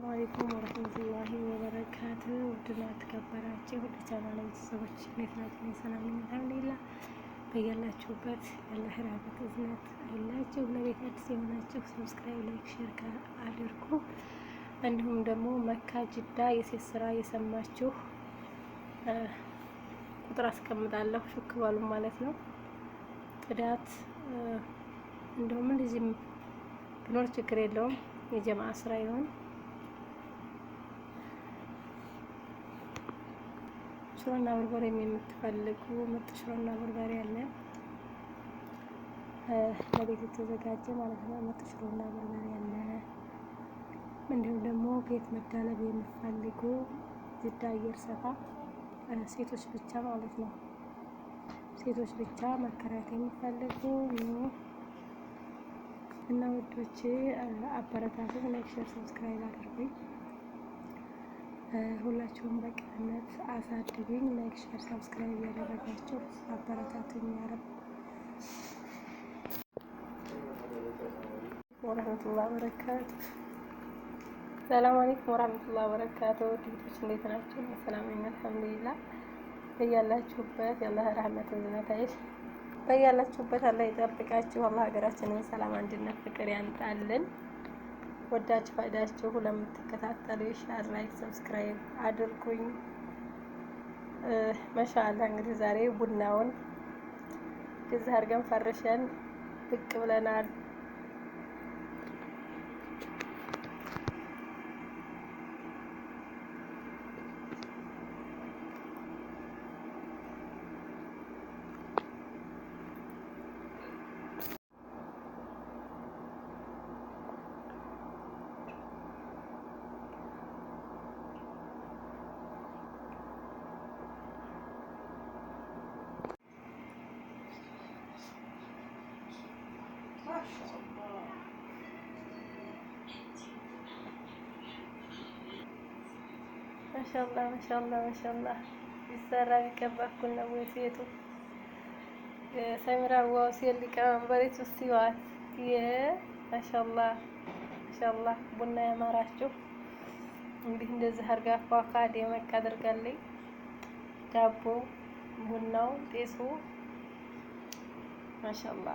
አለይኩም ወረህመቱላሂ ወበረካቱ። ውድና ተከበራችሁ ወደ ቻናል ቤተሰቦች እንዴት ናችሁ? ሰላም ነኝ አልሐምዱሊላህ። በያላችሁበት የአላህ ረህመት እዝነት አይላችሁ። ለቤት አዲስ የሆናችሁ ሰብስክራይብ፣ ላይክ፣ ሼር አድርጉ። እንዲሁም ደግሞ መካ ጅዳ የሴት ስራ የሰማችሁ ቁጥር አስቀምጣለሁ ሹክ ባሉ ማለት ነው። ጥዳት እንደውም እንደዚህም ቢኖር ችግር የለውም። የጀማዓ ስራ ይሆን ሽሮና በርበሬ የምትፈልጉ ምርጥ ሽሮና በርበሬ አለ ለቤት የተዘጋጀ ማለት ነው። ምርጥ ሽሮና በርበሬ አለ። እንዲሁም ደግሞ ቤት መዳለብ የምትፈልጉ ጅዳ አየር ሰፋ ሴቶች ብቻ ማለት ነው። ሴቶች ብቻ መከራየት የሚፈልጉ እና ውዶቼ አበረታቱ። ላይክ፣ ሼር፣ ሰብስክራይብ አድርጉኝ። ሁላችሁም በቅንነት አሳድጉኝ። ላይክ፣ ሼር፣ ሰብስክራይብ ያደረጋችሁ አበረታቱኝ። ያረብ ወራህመቱላሂ ወበረካቱ። ሰላም አለይኩም ወራህመቱላሂ ወበረካቱ። ዲቶች እንዴት ናችሁ? ሰላም ነኝ አልሐምዱሊላህ። በያላችሁበት የአላህ ረህመት እዝነት አይሽ በያላችሁበት አላህ ይጠብቃችሁ። አላህ ሀገራችንን ሰላም፣ አንድነት፣ ፍቅር ያንጣልን። ወዳችሁ ፋይዳችሁ ለምትከታተሉ ሼር፣ ላይክ፣ ሰብስክራይብ አድርጉኝ። ማሻአላ እንግዲህ ዛሬ ቡናውን እዚህ አድርገን ፈርሸን ብቅ ብለናል። ማሻአላ ይሰራ ቢቀባ እኩል ነው ወይ ሴቱ ሰሚራ ዋው ሲል ሊቀመንበሪቱ ሲዋት ማሻአላ ቡና ያማራችሁ እንግዲህ እንደዚህ አርጋ ፏካዴ መቃ አድርጋለኝ። ዳቦ ቡናው ጤሱ ማሻአላ